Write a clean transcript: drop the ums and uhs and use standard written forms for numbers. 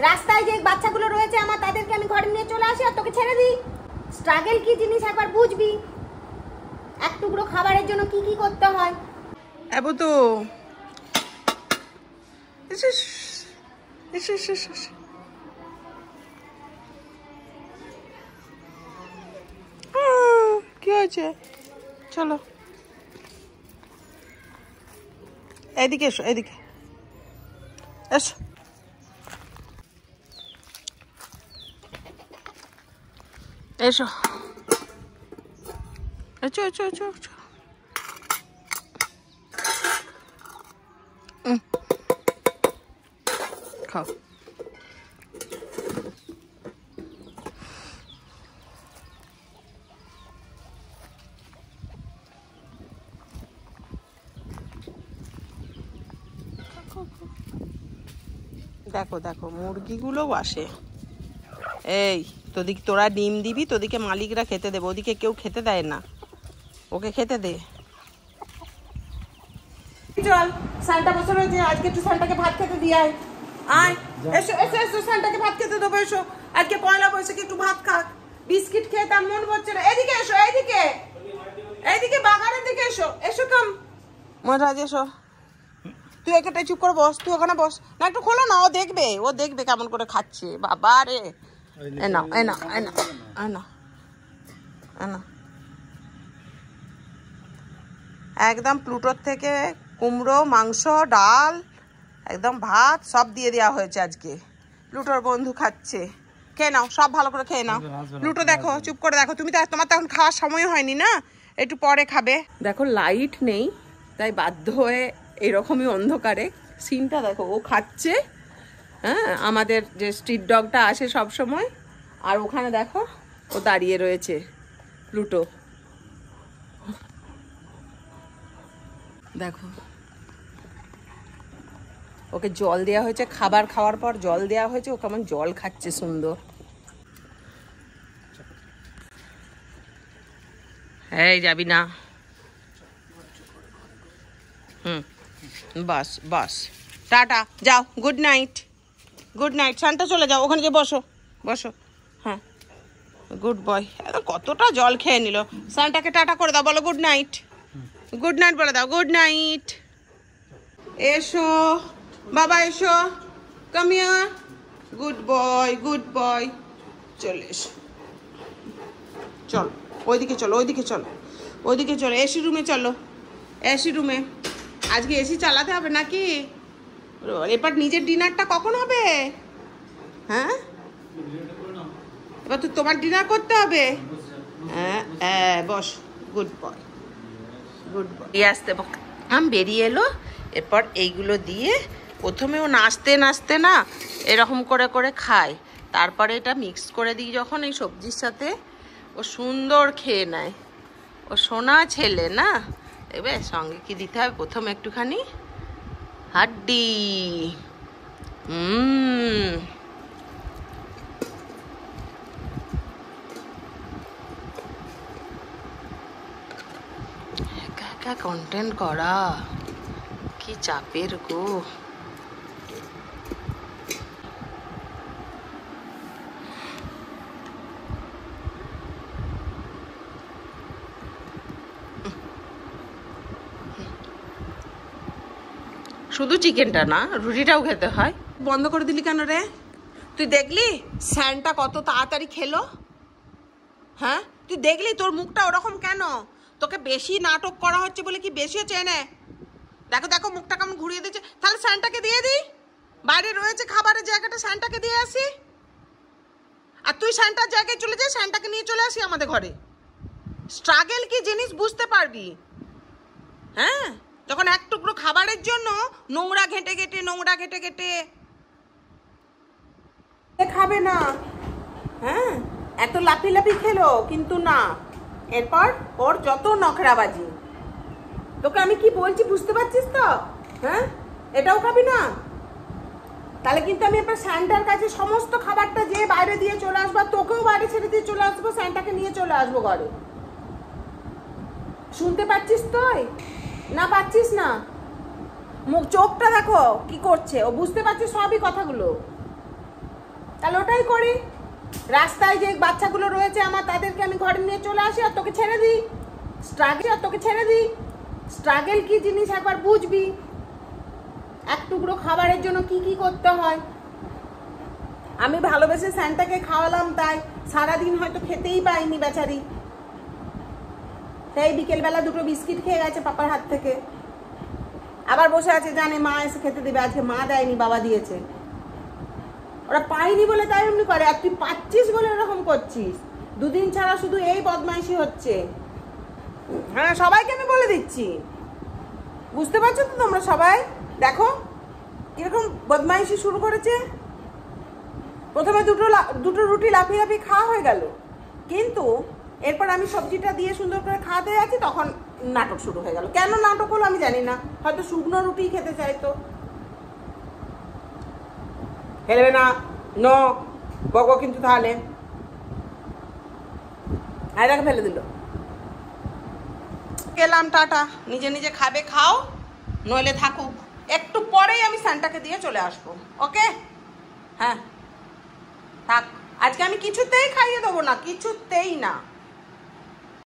রাস্তায় যে বাচ্চাগুলো রয়েছে আমার, তাদেরকে আমি ঘরে নিয়ে চলে আসি আর তোকে ছেড়ে দিই। স্ট্রাগল কি জিনিস একবার বুঝবি, এক টুকরো খাবারের জন্য কি কি করতে হয়। এবো তো কি হয়েছে? চলো এদিকে এসো, এদিকে এসো। এসো এসো এসো এসো এসো। খাও। দেখো দেখো মুরগিগুলোও আসে। এই তোরা ডিম দিবি, তোদিকে মালিকরা খেতে দেবে, ওদিকে কেউ খেতে দেয় না, ওকে খেতে দে। চল, সান্টা বছর হয়েছে, আজকে একটু সান্টাকে ভাত খেতে দিয়ে আয়। আয় এসো এসো এসো, সান্টাকে ভাত খেতে দেবো, এসো। আজকে পয়লা বৈশাখে একটু ভাত খাক, বিস্কিট খেয়ে তার মন ভরছে না। এদিকে এসো, এইদিকে এইদিকে বাগানের দিকে এসো, এসো কাম মহারাজ এসো। তুই এখানটায় চুপ করে বস, তুই ওখানে বস না, একটু খোলো না, ও দেখবে কেমন করে খাচ্ছে। বাবা রে, একদম প্লুটোর থেকে কুমড়ো, মাংস, ডাল, একদম ভাত সব দিয়ে দেওয়া হয়েছে আজকে। প্লুটোর বন্ধু খাচ্ছে, খেয়ে নাও, সব ভালো করে খেয়ে নাও। প্লুটো দেখো, চুপ করে দেখো, তোমার তো এখন খাওয়ার সময় হয়নি না, একটু পরে খাবে। দেখো লাইট নেই, তাই বাধ্য হয়ে এরকমই অন্ধকারে সিনটা দেখো। ও খাচ্ছে, হ্যাঁ, আমাদের যে স্ট্রিট ডগটা আসে সব সময়, আর ওখানে দেখো ও দাঁড়িয়ে রয়েছে প্লুটো। দেখো ওকে জল দেওয়া হয়েছে, খাবার খাওয়ার পর জল দেওয়া হয়েছে, ও কেমন জল খাচ্ছে সুন্দর। এই যাবি না? বাস বাস, টাটা, যাও, good night, good night. Shanta চলে যাও, ওখানে যে বসো বসো। হ্যাঁ, গুড বয়। কতটা জল খেয়ে নিল। শান্তাকে টাটা করে দাও, বলো গুড নাইট, গুড নাইট বলে দাও, গুড নাইট। এসো বাবা, এসো, come here, good boy, good boy. চলে এসো, চলো ওইদিকে চলো, ওইদিকে চলো, ওইদিকে চলো, এসি রুমে চলো, এসি রুমে। আজকে এসি চালাতে হবে নাকি? এবার নিজের ডিনারটা কখন হবে? হ্যাঁ, এবার তো তোমার ডিনার করতে হবে। হ্যাঁ হ্যাঁ, বস, গুড বয়, গুড বয়। দিয়ে আসতে বেরিয়ে এলো। এরপর এইগুলো দিয়ে প্রথমে ও নাচতে নাচতে না এরকম করে করে খায়, তারপরে এটা মিক্স করে দিই যখন এই সবজির সাথে, ও সুন্দর খেয়ে নেয়। ও সোনা ছেলে না। দেখবে সঙ্গে কি দিতে হবে, প্রথমে একটুখানি হাড্ডি। একা একা কন্টেন্ট করা কি চাপের গো। শুধু চিকেনটা না, রুটিটাও খেতে হয়। বন্ধ করে দিলি কেন রে? তুই দেখলি স্যান্টা কত তাড়াতাড়ি খেলো? হ্যাঁ, তুই দেখলি তোর মুখটা ওরকম কেন? তোকে বেশি নাটক করা হচ্ছে বলে কি বেশি চেনে? দেখো দেখো মুখটা কেমন ঘুরিয়ে দিচ্ছে। তাহলে স্যান্টাকে দিয়ে দিই, বাইরে রয়েছে খাবারের জায়গাটা, স্যান্টাকে দিয়ে আসি। আর তুই স্যান্টার জায়গায় চলে যাই, স্যান্টাকে নিয়ে চলে আসি আমাদের ঘরে। স্ট্রাগল কি জিনিস বুঝতে পারবি? হ্যাঁ, যখন এক টুকরো খাবারের জন্য নোংরা ঘেঁটে ঘেঁটে খাবে না। হ্যাঁ, এত লাফি লাফি খেলো, কিন্তু না, এরপর ওর যত নখরাবাজি। তোকে আমি কি বলছি বুঝতে পারছিস তো? হ্যাঁ, এটাও খাবি না? তাহলে কিন্তু আমি এবার স্যান্টার কাছে সমস্ত খাবারটা যে বাইরে দিয়ে চলে আসবো, তোকেও বাইরে ছেড়ে দিয়ে চলে আসবো, স্যান্টাকে নিয়ে চলে আসবো ঘরে। শুনতে পাচ্ছিস তুই? না পাচ্ছিস না? মুখ চোখটা দেখো কি করছে, ও বুঝতে পারছে সবই কথাগুলো। ভালোটাই করি। রাস্তায় যে বাচ্চাগুলো রয়েছে আমার, তাদেরকে আমি ঘরে নিয়ে চলে আসি আর তোকে ছেড়ে দিই। স্ট্রাগল কি জিনিস একবার বুঝবি। এক টুকরো খাবারের জন্য কি কি করতে হয়। আমি ভালোবেসে স্যান্টাকে খাওয়ালাম, তাই সারাদিন হয়তো খেতেই পাইনি বেচারি। তাই বিকেলবেলা 2টো বিস্কিট খেয়ে গেছে পাপার হাত থেকে। আবার বসে আছে, জানে মা এসে খেতে দেবে, আজকে মা দেয়নি, বাবা দিয়েছে। ওরা পায়নি বলে তাই এমনি করে, আর তুই পাচ্ছিস বলে এরকম করছিস। 2 দিন ছাড়া শুধু এই বদমাইশি হচ্ছে। হ্যাঁ, সবাইকে আমি বলে দিচ্ছি, বুঝতে পারছো তো তোমরা সবাই? দেখো কিরকম বদমাইশি শুরু করেছে। প্রথমে দুটো রুটি লাফিয়ে লাফিয়ে খাওয়া হয়ে গেল, কিন্তু এরপর আমি সবজিটা দিয়ে সুন্দর করে খাওয়াতে যাচ্ছি, তখন নাটক শুরু হয়ে গেল। কেন নাটক হলো আমি জানি না, হয়তো শুকনো রুটি খেতে চাইতো। খেলবে না, নো বকো কিন্তু তাহলে। আয়রাকে ফেলে দিল। গেলাম, টাটা। নিজে নিজে খাবে, খাও, নইলে থাকুক। একটু পরেই আমি স্যান্টাকে দিয়ে চলে আসবো। ওকে? হ্যাঁ, থাক। আজকে আমি কিছুতেই খাইয়ে দেবো না, কিছুতেই না।